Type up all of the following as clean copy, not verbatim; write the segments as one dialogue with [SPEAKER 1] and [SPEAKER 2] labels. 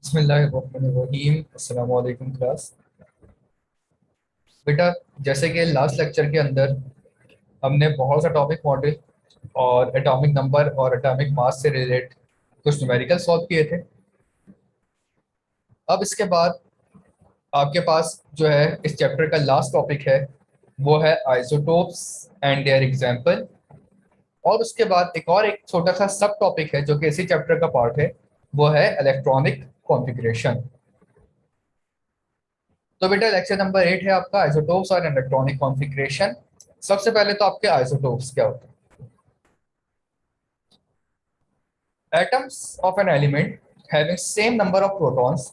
[SPEAKER 1] बिस्मिल्लाहिर्रहमानिर्रहीम। अस्सलाम वालेकुम क्लास। बेटा, जैसे कि लास्ट लेक्चर के अंदर हमने बहुत सा टॉपिक मॉडल और एटॉमिक नंबर और एटॉमिक मास से रिलेट कुछ न्यूमेरिकल सॉल्व किए थे। अब इसके बाद आपके पास जो है इस चैप्टर का लास्ट टॉपिक है, वो है आइसोटोप्स एंड देयर एग्जाम्पल। और उसके बाद एक छोटा सा सब टॉपिक है जो कि इसी चैप्टर का पार्ट है, वो है इलेक्ट्रॉनिक कॉन्फ़िगरेशन। तो बेटा लेक्चर नंबर 8 है आपका आइसोटोप्स और इलेक्ट्रॉनिक कॉन्फ़िगरेशन। सबसे पहले तो आपके आइसोटोप्स क्या होते हैं? Atoms of an element having same number of protons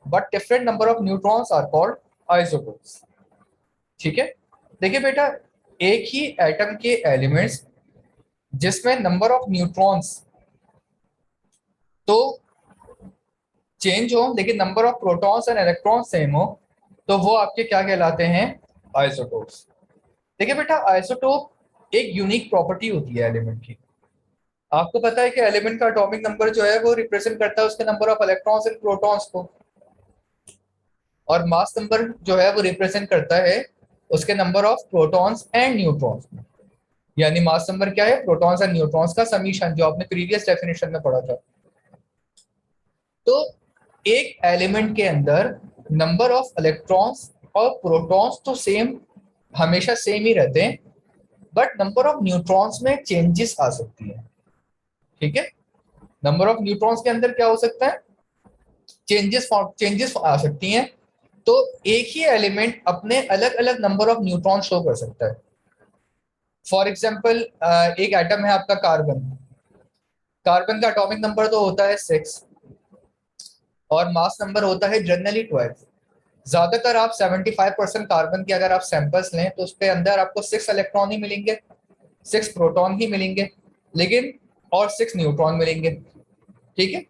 [SPEAKER 1] but different number of neutrons are called isotopes. ठीक है, देखिए बेटा, एक ही एटम के एलिमेंट्स जिसमें नंबर ऑफ न्यूट्रॉन्स तो चेंज हो लेकिन number of protons and electrons same हो, तो वो आपके क्या कहलाते हैं? आइसोटोप्स। देखिए बेटा, आइसोटोप एक यूनिक प्रॉपर्टी होती है एलिमेंट की। आपको पता है कि एलिमेंट का एटॉमिक नंबर जो है वो रिप्रेजेंट करता है उसके number of electrons and protons को, और मास नंबर जो है वो रिप्रेजेंट करता है उसके number of protons and neutrons. यानी मास नंबर क्या है? प्रोटॉन्स एंड न्यूट्रॉन्स का समीशन, जो आपने प्रीवियस डेफिनेशन में पढ़ा था। तो एक एलिमेंट के अंदर नंबर ऑफ इलेक्ट्रॉन्स और प्रोटॉन्स तो सेम, हमेशा सेम ही रहते हैं, बट नंबर ऑफ न्यूट्रॉन्स में चेंजेस आ सकती है। ठीक है, नंबर ऑफ न्यूट्रॉन्स के अंदर क्या हो सकता है? चेंजेस आ सकती हैं। तो एक ही एलिमेंट अपने अलग अलग नंबर ऑफ न्यूट्रॉन शो कर सकता है। फॉर एग्जाम्पल, एक एटम है आपका कार्बन। कार्बन का एटॉमिक नंबर तो होता है 6 और मास नंबर होता है जनरली 12। ज्यादातर आप 75% कार्बन के अगर आप सैंपल्स लें तो उसके अंदर आपको 6 इलेक्ट्रॉन ही मिलेंगे, 6 प्रोटॉन ही मिलेंगे, लेकिन और 6 न्यूट्रॉन मिलेंगे। ठीक है,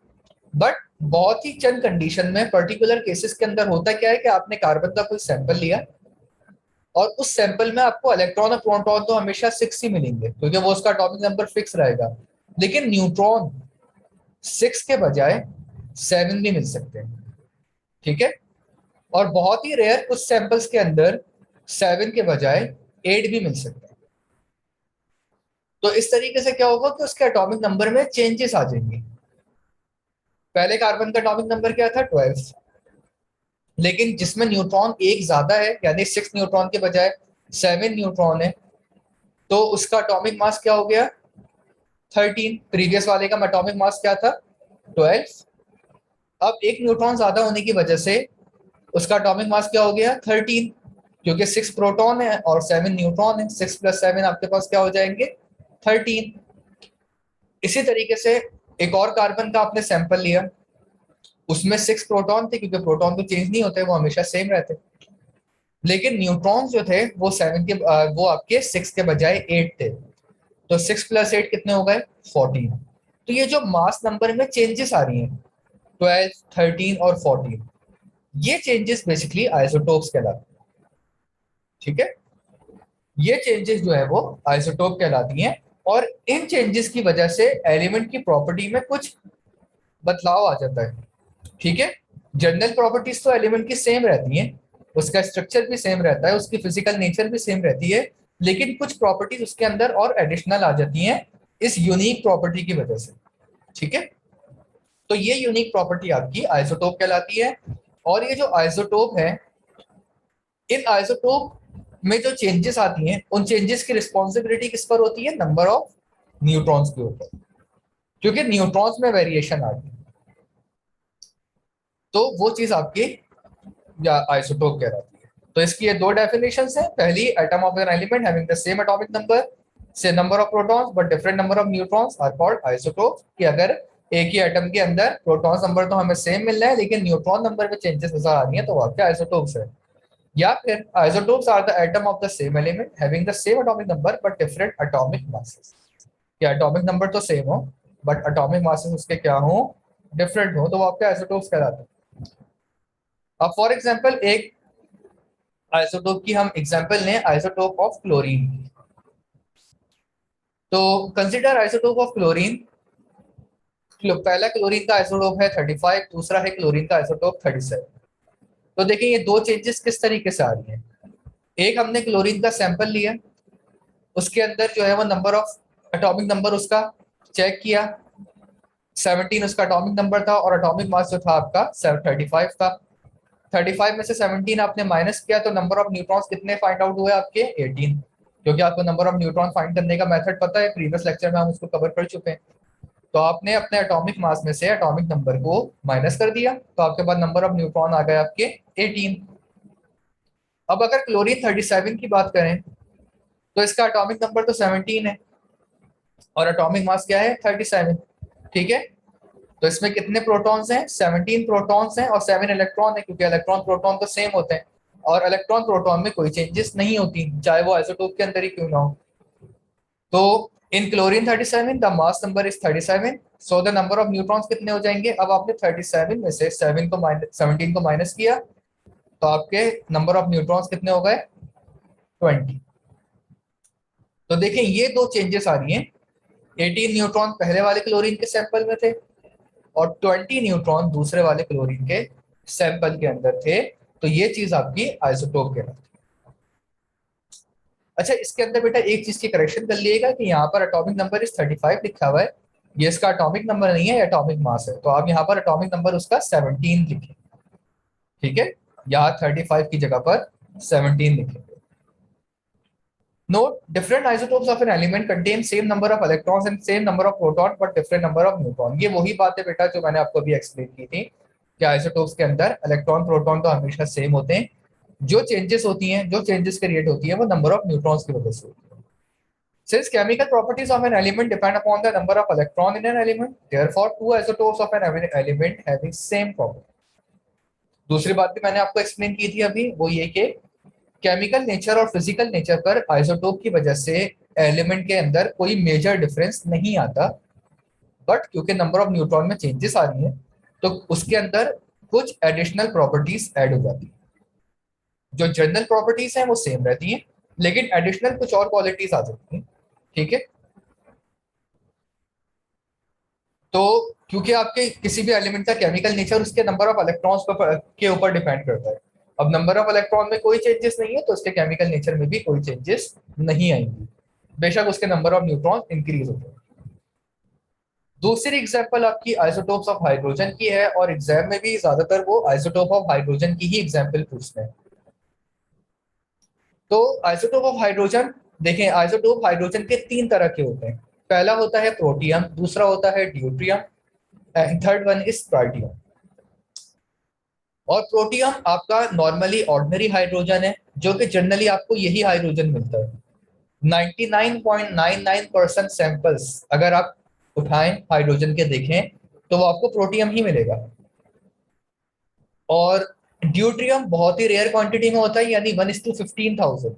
[SPEAKER 1] बट बहुत ही चंद कंडीशन में पर्टिकुलर केसेस के अंदर होता क्या है कि आपने कार्बन का कोई सैंपल लिया और उस सैंपल में आपको इलेक्ट्रॉन और प्रोटॉन तो हमेशा 6 ही मिलेंगे क्योंकि वो उसका एटॉमिक नंबर फिक्स रहेगा, लेकिन न्यूट्रॉन 6 के बजाय 7 भी मिल सकते हैं। ठीक है, और बहुत ही रेयर कुछ सैंपल्स के अंदर 7 के बजाय 8 भी मिल सकते हैं। तो इस तरीके से क्या होगा कि उसके एटॉमिक नंबर में चेंजेस आ जाएंगे। पहले कार्बन का एटॉमिक नंबर क्या था? 12, लेकिन जिसमें न्यूट्रॉन एक ज्यादा है, यानी 6 न्यूट्रॉन के बजाय 7 न्यूट्रॉन है, तो उसका एटॉमिक मास क्या हो गया? 13। प्रीवियस वाले का एटॉमिक मास क्या था? 12। अब एक न्यूट्रॉन ज्यादा होने की वजह से उसका एटॉमिक मास क्या हो गया? 13, क्योंकि 6 प्रोटॉन है और 7 न्यूट्रॉन है। 6 + 7 आपके पास क्या हो जाएंगे? 13। इसी तरीके से एक और कार्बन का आपने सैंपल लिया, उसमें 6 प्रोटॉन थे, क्योंकि प्रोटॉन तो चेंज नहीं होते, वो हमेशा सेम रहते, लेकिन न्यूट्रॉन्स जो थे वो 7 के वो आपके 6 के बजाय 8 थे। तो 6 + 8 कितने हो गए? 14। तो ये जो मास नंबर में चेंजेस आ रही हैं, 12, 13 और 14, ये चेंजेस बेसिकली आइसोटोप्स कहलाते हैं। ठीक है, ये चेंजेस जो है वो आइसोटोप कहलाती हैं, और इन चेंजेस की वजह से एलिमेंट की प्रॉपर्टी में कुछ बदलाव आ जाता है। ठीक है, जनरल प्रॉपर्टीज तो एलिमेंट की सेम रहती हैं, उसका स्ट्रक्चर भी सेम रहता है, उसकी फिजिकल नेचर भी सेम रहती है, लेकिन कुछ प्रॉपर्टीज उसके अंदर और एडिशनल आ जाती हैं इस यूनिक प्रॉपर्टी की वजह से। ठीक है, तो ये यूनिक प्रॉपर्टी आपकी आइसोटोप कहलाती है। और ये जो आइसोटोप है, इन आइसोटोप में जो चेंजेस आती हैं उन चेंजेस की रिस्पॉन्सिबिलिटी किस पर होती है? नंबर ऑफ न्यूट्रॉन्स के ऊपर, क्योंकि न्यूट्रॉन्स में वेरिएशन आती है। तो वो चीज आपकी या आइसोटोप कहलाती है। तो इसकी ये दो डेफिनेशंस हैं। पहली, atom of an element having the same atomic number से number of protons but different number of neutrons are called isotope. कि अगर एक ही एटम के अंदर प्रोटॉन्स नंबर तो हमें सेम मिल रहा है लेकिन न्यूट्रॉन नंबर में चेंजेस नजर आ रही है, तो वो आपके आइसोटोप्स है। या फिर isotopes are the atom of the same element having the same atomic number but different atomic masses. कि एटॉमिक नंबर तो सेम हो बट एटॉमिक मासेस उसके क्या हो? डिफरेंट हो, तो वो आपके आइसोटोप्स कहलाते हैं। अब फॉर एग्जांपल एक आइसोटोप की हम एग्जांपल लें, आइसोटोप ऑफ क्लोरीन। तो कंसीडर आइसोटोप ऑफ क्लोरीन पहला क्लोरीन का आइसोटोप है 35, दूसरा है क्लोरीन का आइसोटोप 37। तो देखिए ये दो चेंजेस किस तरीके से आ रही हैं। एक हमने क्लोरीन का सैंपल लिया, उसके अंदर जो है वो नंबर ऑफ एटॉमिक नंबर उसका चेक किया, 17 उसका एटॉमिक नंबर था और एटॉमिक मास जो था आपका 35 था। 35 में से 17 आपने माइनस किया तो नंबर ऑफ न्यूट्रॉन्स कितने फाइंड आउट हुए आपके 18, क्योंकि आपको नंबर ऑफ न्यूट्रॉन फाइंड करने का मेथड पता है, प्रीवियस लेक्चर में हम उसको कवर कर चुके हैं। तो आपने अपने एटॉमिक मास में से एटॉमिक नंबर को माइनस कर दिया तो आपके पास नंबर ऑफ न्यूट्रॉन आ गए आपके 18। अब अगर क्लोरीन 37 की बात करें तो इसका एटॉमिक नंबर तो 17 है और एटॉमिक मास क्या है 37, ठीक है। तो इसमें कितने प्रोटॉन्स हैं 17 प्रोटॉन्स हैं और 7 इलेक्ट्रॉन है, क्योंकि इलेक्ट्रॉन प्रोटॉन तो सेम होते हैं और इलेक्ट्रॉन प्रोटॉन में कोई चेंजेस नहीं होती चाहे वो आइसोटोप के अंदर ही क्यों ना हो। तो in chlorine 37 the mass number is 37, so the number of neutrons कितने हो जाएंगे। अब आपने 37 में से 7 को माइनस 17 को माइनस किया तो आपके नंबर ऑफ न्यूट्रॉन्स कितने हो गए 20। तो देखें ये दो चेंजेस आ रही हैं, 18 न्यूट्रॉन पहले वाले क्लोरीन के सैंपल में थे और 20 न्यूट्रॉन दूसरे वाले क्लोरीन के सैंपल के अंदर थे। तो ये चीज आपकी आइसोटोप के अंदर। अच्छा इसके अंदर बेटा एक चीज की करेक्शन कर लिएगा कि यहाँ पर एटॉमिक नंबर इस 35 लिखा हुआ है, ये इसका एटॉमिक नंबर नहीं है, एटॉमिक मास है, तो आप यहाँ पर एटॉमिक नंबर उसका 17 लिखें, ठीक है। यहाँ 35 की जगह पर 17 लिखेंगे। Note, different isotopes of an element contain same number of electrons and same number of proton but different number of neutron। ये वही बात है बेटा जो मैंने आपको अभी एक्सप्लेन की थी कि आइसोटोप्स के अंदर इलेक्ट्रॉन प्रोटॉन तो हमेशा सेम होते हैं, जो चेंजेस होती हैं, जो चेंजेस क्रिएट होती है वो नंबर ऑफ न्यूट्रॉन्स की वजह से होती है। Since chemical properties of an element depend upon the number of electron in an element, therefore two isotopes of an element having same property। दूसरी बात भी मैंने आपको एक्सप्लेन की थी अभी, वो ये कि केमिकल नेचर और फिजिकल नेचर पर आइसोटोप की वजह से एलिमेंट के अंदर कोई मेजर डिफरेंस नहीं आता, बट क्योंकि नंबर ऑफ न्यूट्रॉन में चेंजेस आ रही हैं तो उसके अंदर कुछ एडिशनल प्रॉपर्टीज ऐड हो जाती हैं। जो जनरल प्रॉपर्टीज हैं वो सेम रहती हैं लेकिन एडिशनल कुछ और क्वालिटीज आ जाती हैं, ठीक है। तो क्योंकि आपके किसी भी एलिमेंट का केमिकल नेचर उसके नंबर ऑफ इलेक्ट्रॉन्स के ऊपर डिपेंड करता है। अब नंबर ऑफ इलेक्ट्रॉन में कोई चेंजेस नहीं है तो उसके केमिकल नेचर में भी कोई चेंजेस नहीं आएंगी, बेशक उसके नंबर ऑफ न्यूट्रॉन इंक्रीज होते हैं। दूसरी एग्जांपल आपकी आइसोटोप्स ऑफ हाइड्रोजन की है और एग्जाम में भी ज्यादातर वो आइसोटोप ऑफ हाइड्रोजन की ही एग्जांपल पूछते हैं। तो आइसोटोप ऑफ हाइड्रोजन देखें, आइसोटोप हाइड्रोजन के तीन तरह के होते हैं। पहला होता है प्रोटियम, दूसरा होता है deuterium and third one is tritium. और प्रोटियम आपका नॉर्मली ऑर्डिनरी हाइड्रोजन है जो कि जनरली आपको यही हाइड्रोजन मिलता है। 99.99% सैंपल्स अगर आप उठाएं हाइड्रोजन के देखें तो वो आपको प्रोटियम ही मिलेगा। और ड्यूट्रियम बहुत ही रेयर क्वांटिटी में होता है, यानी 1:15,000।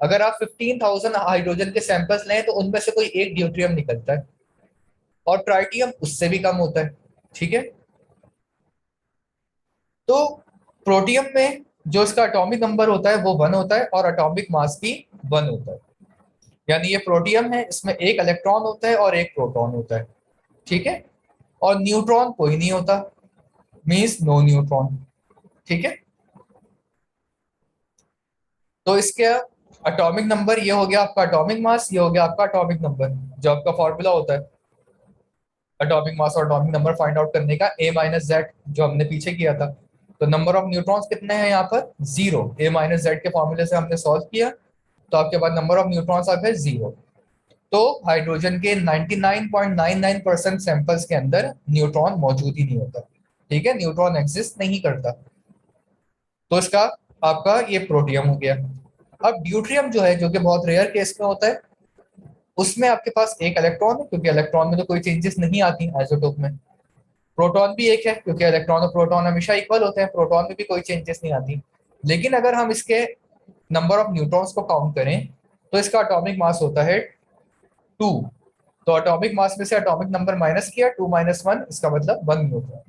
[SPEAKER 1] अगर आप 15,000 हाइड्रोजन के सैंपल्स लें तो उनमें से कोई एक ड्यूट्रियम निकलता है और ट्राइटियम उससे भी कम होता है, ठीक है। तो प्रोटियम में जो इसका एटॉमिक नंबर होता है वो 1 होता है और एटॉमिक मास भी 1 होता है, यानी ये प्रोटियम है, इसमें एक इलेक्ट्रॉन होता है और एक प्रोटॉन होता है, ठीक है। और न्यूट्रॉन कोई नहीं होता, मींस नो न्यूट्रॉन, ठीक है। तो इसके एटॉमिक नंबर ये हो गया आपका एटॉमिक मास, ये हो गया आपका एटॉमिक नंबर, जो आपका फॉर्मूला होता है एटॉमिक मास और एटॉमिक नंबर फाइंड आउट करने का, ए माइनस जेड, जो हमने पीछे किया था। तो नंबर ऑफ न्यूट्रॉन्स कितने हैं यहाँ पर 0, ए माइनस जेड के फॉर्मूले से हमने सॉल्व किया तो आपके पास नंबर ऑफ न्यूट्रॉन्स आ गए 0। तो हाइड्रोजन के 99.99% सैंपल्स के अंदर न्यूट्रॉन मौजूद ही नहीं होता, ठीक है, न्यूट्रॉन एग्जिस्ट नहीं करता। तो इसका आपका ये प्रोटियम हो गया। अब ड्यूट्रियम जो है, जो कि बहुत रेयर केस में होता है, उसमें आपके पास एक इलेक्ट्रॉन है क्योंकि इलेक्ट्रॉन में तो कोई चेंजेस नहीं आती आइसोटोप में। प्रोटॉन भी एक है क्योंकि इलेक्ट्रॉन और प्रोटॉन हमेशा इक्वल होते हैं, प्रोटॉन में भी कोई चेंजेस नहीं आती। लेकिन अगर हम इसके नंबर ऑफ न्यूट्रॉन्स को काउंट करें तो इसका एटॉमिक मास होता है 2। तो एटॉमिक मास में से एटॉमिक नंबर माइनस किया, 2 - 1, इसका मतलब 1 न्यूट्रॉन।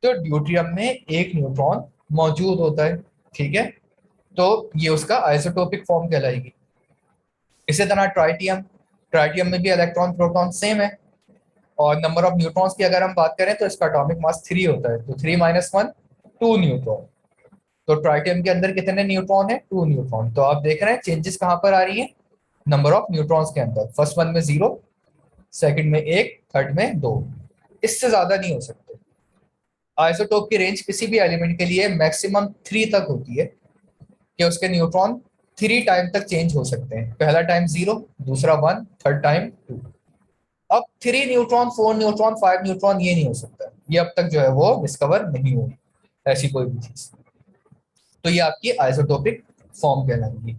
[SPEAKER 1] तो ड्यूट्रियम में एक न्यूट्रॉन मौजूद होता है, ठीक है। तो ये उसका आइसोटोपिक फॉर्म कहलाएगी। इसी तरह ट्राइटियम, ट्राइटियम में भी इलेक्ट्रॉन प्रोटॉन सेम है, और नंबर ऑफ न्यूट्रॉन्स की अगर हम बात करें तो इसका एटॉमिक मास 3 होता है, तो 3 माइनस 1 2 न्यूट्रॉन। तो ट्राइटियम के अंदर कितने न्यूट्रॉन है? 2 न्यूट्रॉन। तो आप देख रहे हैं चेंजेस कहां पर आ रही है? नंबर ऑफ न्यूट्रॉन्स के अंदर। फर्स्ट वन में 0, सेकंड में 1, थर्ड में 2। इससे ज्यादा नहीं हो सकते। आइसोटोप की रेंज किसी भी एलिमेंट के लिए मैक्सिमम 3 तक होती है कि उसके न्यूट्रॉन 3 टाइम तक चेंज हो सकते हैं। पहला टाइम 0, दूसरा 1, थर्ड टाइम 2। अब 3 न्यूट्रॉन, 4 न्यूट्रॉन, 5 न्यूट्रॉन ये नहीं हो सकता। ये अब तक जो है वो डिस्कवर नहीं हुई ऐसी कोई भी चीज। तो ये आपकी आइसोटोपिक फॉर्म कहलाएंगी।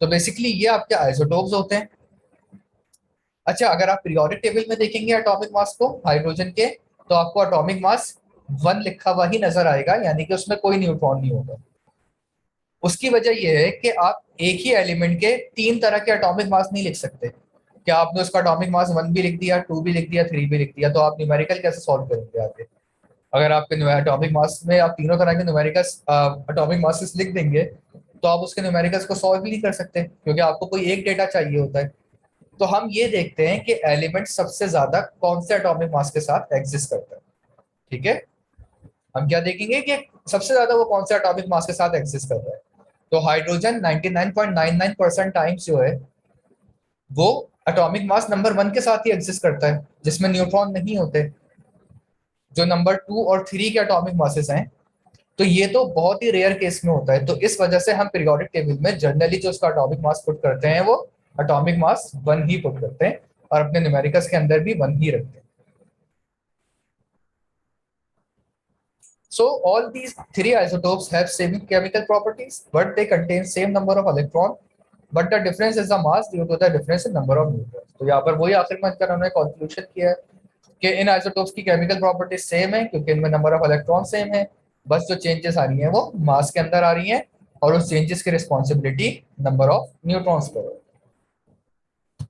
[SPEAKER 1] तो बेसिकली ये आपके आइसोटोप्स होते हैं। अच्छा, अगर आप पीरियोडिक टेबल में देखेंगे एटॉमिक मास को हाइड्रोजन के, तो आपको एटॉमिक मास 1 लिखा हुआ ही नजर आएगा, यानी कि उसमें कोई न्यूट्रॉन नहीं होगा। उसकी वजह यह है कि आप एक ही एलिमेंट के 3 तरह के एटॉमिक मास नहीं लिख सकते। क्या आपने उसका एटॉमिक मास 1 भी लिख दिया, 2 भी लिख दिया, 3 भी लिख दिया, तो आप न्यूमेरिकल कैसे सॉल्व करेंगे आगे? अगर आपके एटॉमिक मास में आप तीनों तरह के न्यूमेरिकल्स एटॉमिक मासेस लिख देंगे, तो आप उसके न्यूमेरिकल्स को सॉल्व भी नहीं कर सकते, क्योंकि आपको कोई एक डेटा चाहिए होता है। तो हम ये देखते हैं कि एलिमेंट सबसे ज्यादा कौन से एटॉमिक मास के साथ एग्जिस्ट करता है। ठीक है, हम क्या देखेंगे कि सबसे ज्यादा वो कौन से एटॉमिक मास के साथ एग्जिस्ट कर रहा है। तो हाइड्रोजन 99.99% टाइम्स जो है वो एटॉमिक मास नंबर 1 के साथ ही एग्जिस्ट करता है, जिसमें न्यूट्रॉन नहीं होते। जो नंबर 2 और 3 के एटॉमिक मासेस हैं, तो ये तो बहुत ही रेयर केस में होता है। तो इस वजह से हम पीरियोडिक टेबल में जनरली जो उसका एटॉमिक मास पुट करते हैं वो एटॉमिक मास 1 ही पुट करते हैं, और अपने न्यूमेरिकल्स के अंदर भी 1 ही रखते हैं। So all these 3 isotopes have same chemical properties, but they contain same number of electron, but the difference is the mass due to the difference in number of neutrons. तो यहाँ पर वही आखिर में उन्होंने कंक्लूजन किया है कि इन आइसोटोप्स की केमिकल प्रॉपर्टीज सेम है, क्योंकि इनमें नंबर ऑफ इलेक्ट्रॉन सेम है। बस जो चेंजेस आ रही हैं वो मास के अंदर आ रही हैं, और उस चेंजेस की रिस्पॉन्सिबिलिटी नंबर ऑफ न्यूट्रॉन्स पर है।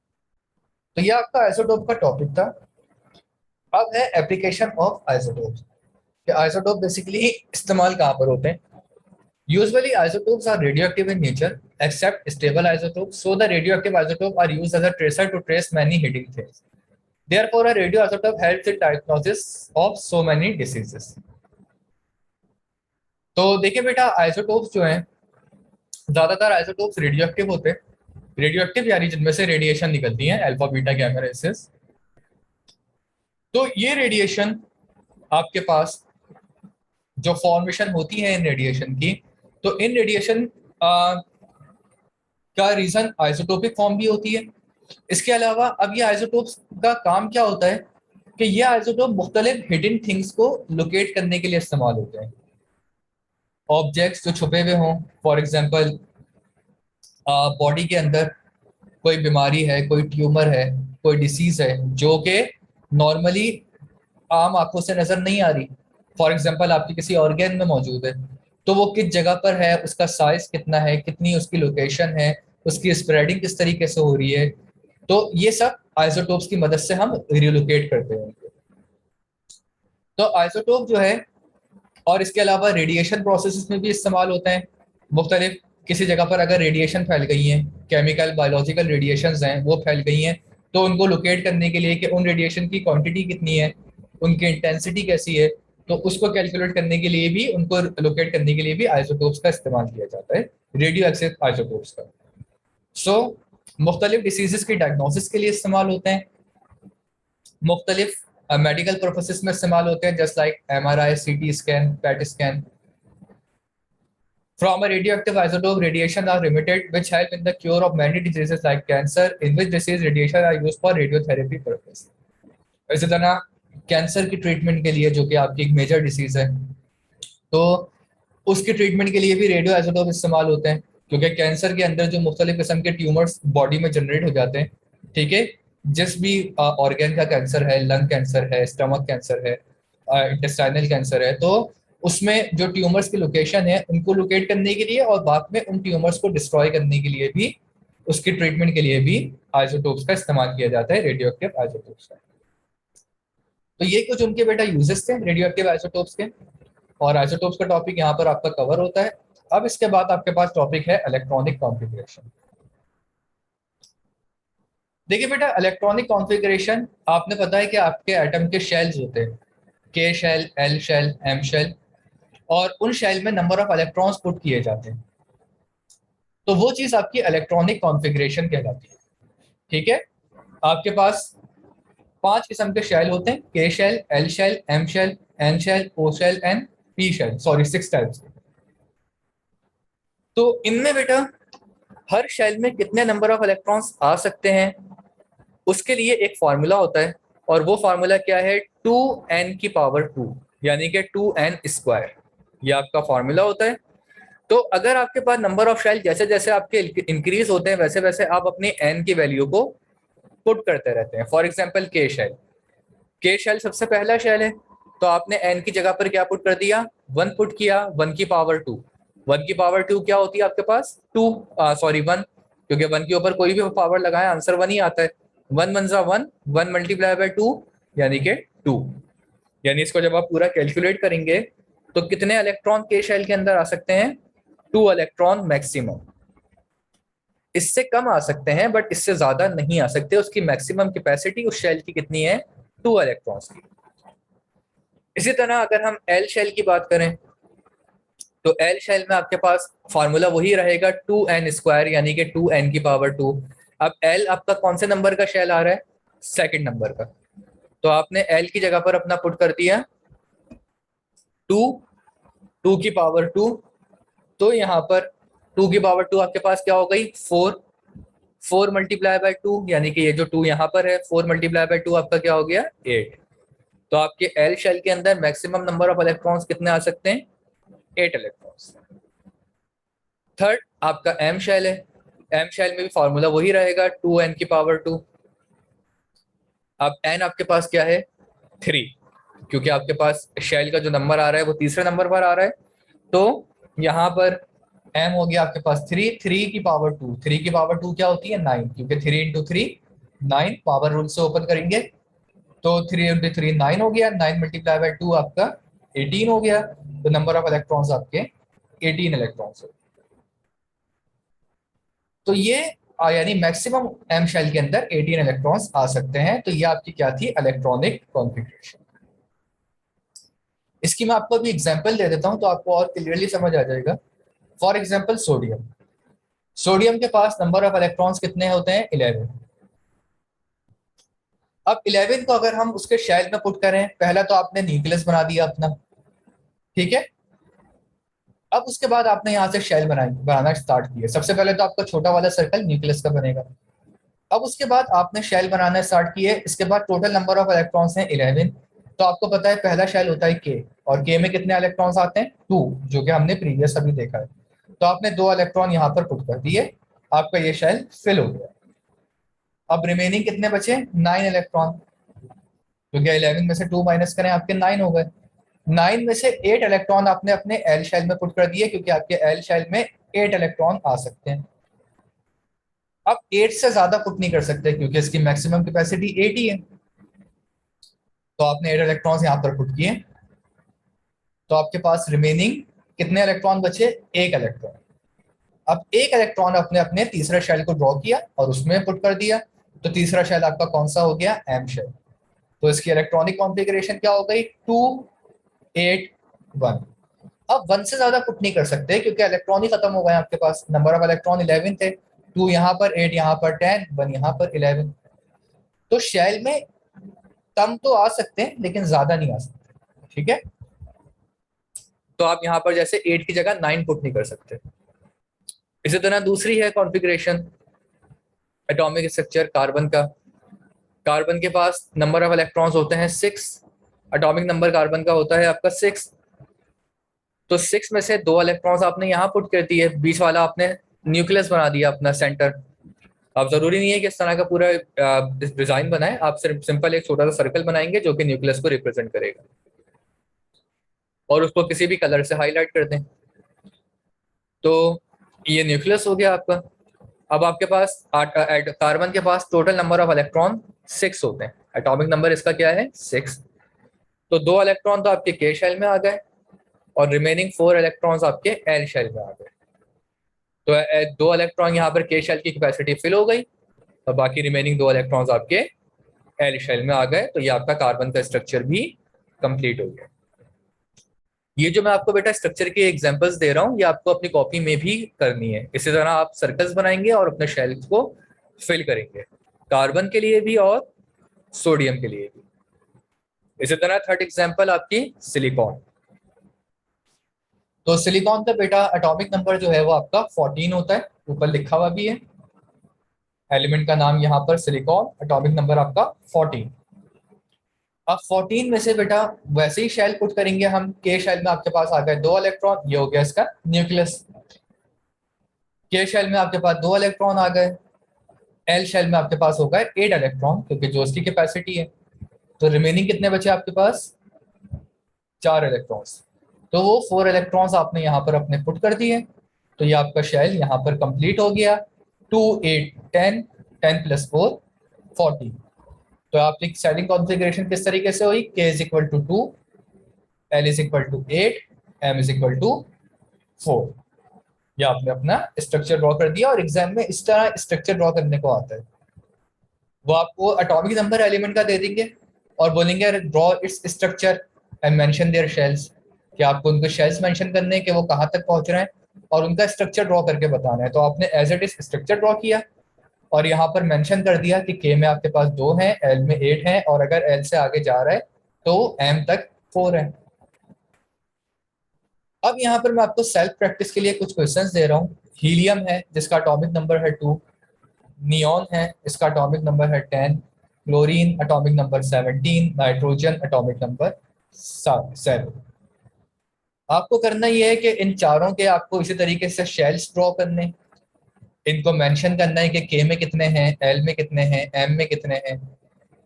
[SPEAKER 1] तो ये आपका आइसोटोप का टॉपिक था। अब है एप्लीकेशन ऑफ आइसोटोप्स, कि आइसोटोप बेसिकली इस्तेमाल कहाँ पर होते हैं। Usually isotopes are radioactive in nature except stable isotopes, so the radioactive isotope are used as a tracer to trace many hidden things. Therefore a radioisotope helps in diagnosis of so many diseases. तो देखिए बेटा, isotopes जो हैं, ज्यादातर isotopes radio active होते हैं। Radio active यानी जिनमें से रेडिएशन निकलती है, अल्फा बीटा गैमा रेसेस। तो ये रेडिएशन आपके पास जो फॉर्मेशन होती है इन रेडिएशन की, तो इन रेडिएशन का रीजन आइसोटोपिक फॉर्म भी होती है। इसके अलावा अब ये आइसोटोप्स का काम क्या होता है कि ये आइसोटोप मुख्तलिफ हिडन थिंग्स को लोकेट करने के लिए इस्तेमाल होते हैं। ऑब्जेक्ट्स जो छुपे हुए हों, फॉर एग्जांपल बॉडी के अंदर कोई बीमारी है, कोई ट्यूमर है, कोई डिसीज है जो कि नॉर्मली आम आंखों से नजर नहीं आ रही। फॉर एग्जांपल आपकी किसी ऑर्गेन में मौजूद है, तो वो किस जगह पर है, उसका साइज कितना है, कितनी उसकी लोकेशन है, उसकी स्प्रेडिंग किस तरीके से हो रही है, तो ये सब आइसोटोप्स की मदद से हम रिलोकेट करते हैं। तो आइसोटोप जो है, और इसके अलावा रेडिएशन प्रोसेस में भी इस्तेमाल होते हैं। मुख्तलिफ किसी जगह पर अगर रेडिएशन फैल गई है, केमिकल बायोलॉजिकल रेडिएशन हैं वो फैल गई हैं, तो उनको लोकेट करने के लिए कि उन रेडिएशन की क्वांटिटी कितनी है, उनकी इंटेंसिटी कैसी है, तो उसको कैलकुलेट करने के लिए भी, उनको लोकेट करने के लिए भी आइसोटोप्स का इस्तेमाल किया जाता है, रेडियो एक्टिव आइसोटोप्स का। सो मुख्तलिफ डिसीजेस की डायग्नोसिस के लिए इस्तेमाल होते हैं, मुख्तलिफ मेडिकल पर्पसेस में इस्तेमाल होते हैं, just like MRI, CT scan, PET scan. From a radioactive isotope, radiation are emitted which help in the cure of many diseases like cancer, in which disease radiation are used for radiotherapy purpose. इसी तरह cancer की treatment के लिए, जो कि आपकी एक major disease है, तो उसकी ट्रीटमेंट के लिए भी रेडियो आइसोटोप इस्तेमाल होते हैं, क्योंकि कैंसर के अंदर जो मुख्तलिफ किस्म के ट्यूमर्स बॉडी में जनरेट हो जाते हैं, ठीक है, जिस भी ऑर्गेन का कैंसर है, लंग कैंसर है, स्टमक कैंसर है, इंटेस्टाइनल कैंसर है, तो उसमें जो ट्यूमर्स की लोकेशन है उनको लोकेट करने के लिए, और बाद में उन ट्यूमर्स को डिस्ट्रॉय करने के लिए भी, उसकी ट्रीटमेंट के लिए भी आइसोटोप्स का इस्तेमाल किया जाता है, रेडियो एक्टिव आइसोटोप्स का। तो ये कुछ उनके बेटा यूजेस थे रेडियो एक्टिव आइसोटोप्स के, और आइसोटोप्स का टॉपिक यहाँ पर आपका कवर होता है। अब इसके बाद आपके पास टॉपिक है इलेक्ट्रॉनिक कॉन्फ़िगरेशन। देखिए बेटा, इलेक्ट्रॉनिक कॉन्फ़िगरेशन आपने पता है कि आपके एटम के शेल्स होते हैं, K shell, L shell, M shell, और उन शेल में नंबर ऑफ इलेक्ट्रॉन्स पुट किए जाते हैं। तो वो चीज आपकी इलेक्ट्रॉनिक कॉन्फ़िगरेशन कहलाती है। ठीक है, आपके पास 5 किस्म के शेल होते हैं, K shell, L shell, M shell, N shell, O shell and P shell, sorry 6 types. तो इनमें बेटा हर शेल में कितने नंबर ऑफ इलेक्ट्रॉन्स आ सकते हैं, उसके लिए एक फार्मूला होता है, और वो फार्मूला क्या है, 2n⁻², यानी कि 2n²। ये आपका फार्मूला होता है। तो अगर आपके पास नंबर ऑफ शेल जैसे जैसे आपके इंक्रीज होते हैं, वैसे वैसे आप अपनी एन की वैल्यू को पुट करते रहते हैं। फॉर एग्जाम्पल के शेल, के शेल सबसे पहला शेल है, तो आपने एन की जगह पर क्या पुट कर दिया, 1 पुट किया, 1⁻²। 1⁻² क्या होती है आपके पास, 2, सॉरी 1, क्योंकि 1 के ऊपर कोई भी पावर लगाए आंसर 1 ही आता है। 1 × 1 1 × 2 यानी कि 2। यानी इसको जब आप पूरा कैलकुलेट करेंगे तो कितने इलेक्ट्रॉन के शेल के अंदर आ सकते हैं, 2 इलेक्ट्रॉन मैक्सिमम। इससे कम आ सकते हैं बट इससे ज्यादा नहीं आ सकते। उसकी मैक्सिमम कैपेसिटी उस शेल की कितनी है, 2 इलेक्ट्रॉन्स की। इसी तरह अगर हम एल शेल की बात करें, तो एल शेल में आपके पास फार्मूला वही रहेगा 2n², यानी कि 2n⁻²। अब एल आपका कौन से नंबर का शेल आ रहा है, सेकंड नंबर का। तो आपने एल की जगह पर अपना पुट कर दिया 2, 2⁻²। तो यहाँ पर 2⁻² आपके पास क्या हो गई, 4, 4 × 2, यानी कि ये जो 2 यहाँ पर है, 4 × 2 आपका क्या हो गया, 8। तो आपके एल शेल के अंदर मैक्सिमम नंबर ऑफ इलेक्ट्रॉन्स कितने आ सकते हैं, 8 इलेक्ट्रॉन्स। थर्ड आपका एम शेल है, एम शेल में भी फॉर्मूला वही रहेगा 2n⁻²। अब एन आपके पास क्या है, 3, क्योंकि आपके पास शेल का जो नंबर आ रहा है वो तीसरे नंबर पर आ रहा है। तो यहाँ पर एम हो गया आपके पास 3, 3⁻²। 3⁻² क्या होती है, 9, क्योंकि 3 × 3 9, पावर रूल से ओपन करेंगे तो 3 × 3 9 हो गया, 9 × 2 आपका 18 हो गया। तो नंबर ऑफ इलेक्ट्रॉन्स आपके 18 इलेक्ट्रॉन्स हो। तो ये यानी मैक्सिमम एम शेल के अंदर 18 इलेक्ट्रॉन्स आ सकते हैं। तो ये आपकी क्या थी, इलेक्ट्रॉनिक कॉन्फ़िगरेशन। इसकी मैं आपको अभी एग्जांपल दे देता हूं तो आपको और क्लियरली समझ आ जाएगा। फॉर एग्जांपल सोडियम, सोडियम के पास नंबर ऑफ इलेक्ट्रॉन्स कितने होते हैं, 11। अब 11 को अगर हम उसके शेल में पुट करें, पहला तो आपने न्यूक्लियस बना दिया अपना, ठीक है। अब उसके बाद आपने यहाँ से शेल बनाना स्टार्ट किया। सबसे पहले तो आपका छोटा वाला सर्कल न्यूक्लियस का बनेगा। अब उसके बाद आपने शेल बनाना स्टार्ट किए। इसके बाद टोटल नंबर ऑफ इलेक्ट्रॉन्स हैं 11। तो आपको पता है पहला शेल होता है के, और के में कितने इलेक्ट्रॉन्स आते हैं, 2, जो कि हमने प्रीवियस अभी देखा है। तो आपने 2 इलेक्ट्रॉन यहाँ पर पुट कर दिए, आपका ये शेल फिल हो गया। अब रिमेनिंग कितने बचे, 9 इलेक्ट्रॉन। क्योंकि 11 में से 2 माइनस करें आपके 9 हो गए। 9 में से 8 इलेक्ट्रॉन आपने अपने एल शेल में पुट कर दिए, क्योंकि आपके एल शेल में 8 इलेक्ट्रॉन आ सकते हैं। अब 8 से ज्यादा पुट नहीं कर सकते क्योंकि इसकी मैक्सिमम कैपेसिटी 8 ही है। तो आपने 8 इलेक्ट्रॉन्स यहाँ पर पुट किए। तो आपके पास रिमेनिंग कितने इलेक्ट्रॉन बचे, एक इलेक्ट्रॉन। अब एक इलेक्ट्रॉन आपने अपने तीसरे शेल को ड्रॉ किया और उसमें पुट कर दिया। तो तीसरा शेल आपका कौन सा हो गया, एम शेल। तो इसकी इलेक्ट्रॉनिक कॉन्फ़िगरेशन क्या हो गई, 2 8 1। अब 1 से ज्यादा पुट नहीं कर सकते क्योंकि इलेक्ट्रॉन ही खत्म हो गए आपके पास। नंबर ऑफ इलेक्ट्रॉन 11 थे, 2 यहाँ पर, 8 यहाँ पर, 10, 1 यहाँ पर, 11। तो शेल में कम तो आ सकते हैं लेकिन ज्यादा नहीं आ सकते, ठीक है। तो आप यहाँ पर जैसे 8 की जगह 9 पुट नहीं कर सकते। इसी तरह दूसरी है कॉन्फ़िगरेशन एटॉमिक स्ट्रक्चर कार्बन का। कार्बन के पास नंबर ऑफ इलेक्ट्रॉन्स होते हैं 6, एटॉमिक नंबर कार्बन का होता है आपका 6। तो 6 में से 2 इलेक्ट्रॉन्स आपने यहाँ पुट कर दिए, बीच वाला आपने न्यूक्लियस बना दिया अपना सेंटर। अब जरूरी नहीं है कि इस तरह का पूरा डिजाइन बनाए, आप सिर्फ सिंपल एक छोटा सा सर्कल बनाएंगे जो कि न्यूक्लियस को रिप्रेजेंट करेगा, और उसको किसी भी कलर से हाईलाइट कर दें। तो ये न्यूक्लियस हो गया आपका। अब आपके पास कार्बन के पास टोटल नंबर ऑफ इलेक्ट्रॉन 6 होते हैं, एटॉमिक नंबर इसका क्या है, 6। तो 2 इलेक्ट्रॉन तो आपके के शेल में आ गए और रिमेनिंग 4 इलेक्ट्रॉन्स आपके एल शेल में आ गए। तो 2 इलेक्ट्रॉन यहाँ पर के शेल की कैपेसिटी फिल हो गई। और बाकी रिमेनिंग 2 इलेक्ट्रॉन्स आपके एल शेल में आ गए। तो ये आपका कार्बन का स्ट्रक्चर भी कंप्लीट हो गया। ये जो मैं आपको बेटा स्ट्रक्चर के एग्जांपल्स दे रहा हूँ, ये आपको अपनी कॉपी में भी करनी है। इसी तरह आप सर्कल्स बनाएंगे और अपने शेल्स को फिल करेंगे, कार्बन के लिए भी और सोडियम के लिए भी। इसी तरह थर्ड एग्जांपल आपकी सिलिकॉन। तो सिलिकॉन का बेटा एटॉमिक नंबर जो है वो आपका 14 होता है, ऊपर लिखा हुआ भी है। एलिमेंट का नाम यहाँ पर सिलिकॉन, एटॉमिक नंबर आपका 14। अब 14 में से बेटा वैसे ही शेल पुट करेंगे हम। के शेल में आपके पास आ गए 2 इलेक्ट्रॉन, ये हो गया इसका न्यूक्लियस। के शेल में आपके पास 2 इलेक्ट्रॉन आ गए। एल शेल में आपके पास हो गए 8 इलेक्ट्रॉन, क्योंकि जो उसकी कैपेसिटी है। तो रिमेनिंग कितने बचे आपके पास? 4 इलेक्ट्रॉन्स। तो वो 4 इलेक्ट्रॉन्स आपने यहाँ पर अपने पुट कर दिए। तो ये आपका शेल यहाँ पर कंप्लीट हो गया। 2 8 10, 10 + 4 14। तो आपकी शेलिंग कॉन्फ़िगरेशन किस तरीके से हुई? K = 2, L = 8, M = 4। ये आपने अपना स्ट्रक्चर ड्रॉ कर दिया। और एग्जाम में इस तरह स्ट्रक्चर ड्रॉ करने को आता है। वो आपको एटॉमिक नंबर एलिमेंट का दे देंगे और बोलेंगे draw its structure and mention their shells, कि आपको उनके शेल्स मेंशन करने हैं कि वो कहाँ तक पहुंच रहे हैं और उनका स्ट्रक्चर ड्रॉ करके बताना है। तो आपने as it is structure draw किया और यहाँ पर मेंशन कर दिया कि के में आपके पास 2 हैं, एल में 8 हैं, और अगर एल से आगे जा रहा है तो एम तक 4 है। अब यहाँ पर मैं आपको सेल्फ प्रैक्टिस के लिए कुछ क्वेश्चंस दे रहा हूँ। हीलियम है जिसका एटॉमिक नंबर है 2, नियॉन है इसका एटॉमिक नंबर है 10, chlorine atomic number 17, nitrogen atomic number 7। आपको करना ये है कि इन चारों के आपको इसी तरीके से शेल्स ड्रॉ करने, इनको मेंशन करना है कि के में कितने हैं, एल में कितने हैं, एम में कितने हैं।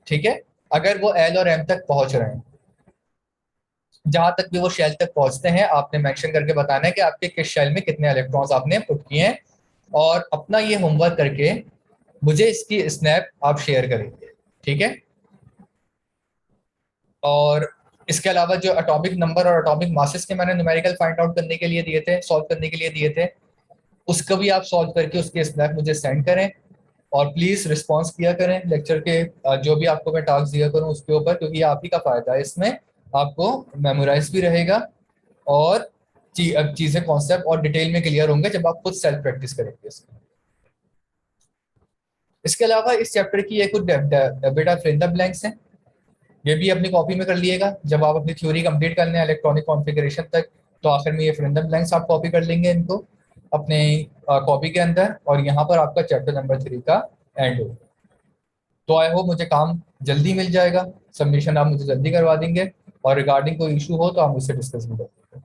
[SPEAKER 1] ठीक है, अगर वो एल और एम तक पहुंच रहे हैं, जहां तक भी वो शेल तक पहुंचते हैं, आपने मेंशन करके बताना है कि आपके किस शेल में कितने इलेक्ट्रॉन्स आपने पुट किए हैं। और अपना ये होमवर्क करके मुझे इसकी स्नैप आप शेयर करेंगे। ठीक है, और इसके अलावा जो एटॉमिक नंबर और एटॉमिक मासेस के मैंने न्यूमेरिकल फाइंड आउट करने के लिए दिए थे, सॉल्व करने के लिए दिए थे, उसको भी आप सॉल्व करके उसके स्नैप मुझे सेंड करें। और प्लीज रिस्पॉन्स किया करें लेक्चर के जो भी आपको मैं टास्क दिया करूं उसके ऊपर, क्योंकि आप ही का फायदा है इसमें। आपको मेमोराइज भी रहेगा और चीजें कॉन्सेप्ट और डिटेल में क्लियर होंगे जब आप खुद सेल्फ प्रैक्टिस करेंगे इसमें। इसके अलावा इस चैप्टर की एक कुछ बेटा फिल इन द ब्लैंक्स हैं, ये भी अपनी कॉपी में कर लिएगा। जब आप अपनी थ्योरी कंप्लीट कर लें इलेक्ट्रॉनिक कॉन्फ़िगरेशन तक, तो आखिर में ये फिल इन द ब्लैंक्स आप कॉपी कर लेंगे इनको अपने कॉपी के अंदर, और यहाँ पर आपका चैप्टर नंबर 3 का एंड हो। तो आई होप मुझे काम जल्दी मिल जाएगा, सबमिशन आप मुझे जल्दी करवा देंगे, और रिगार्डिंग कोई इशू हो तो आप मुझसे डिस्कस भी कर सकते हैं।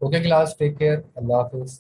[SPEAKER 1] ओके क्लास, टेक केयर, अल्लाह हाफिज।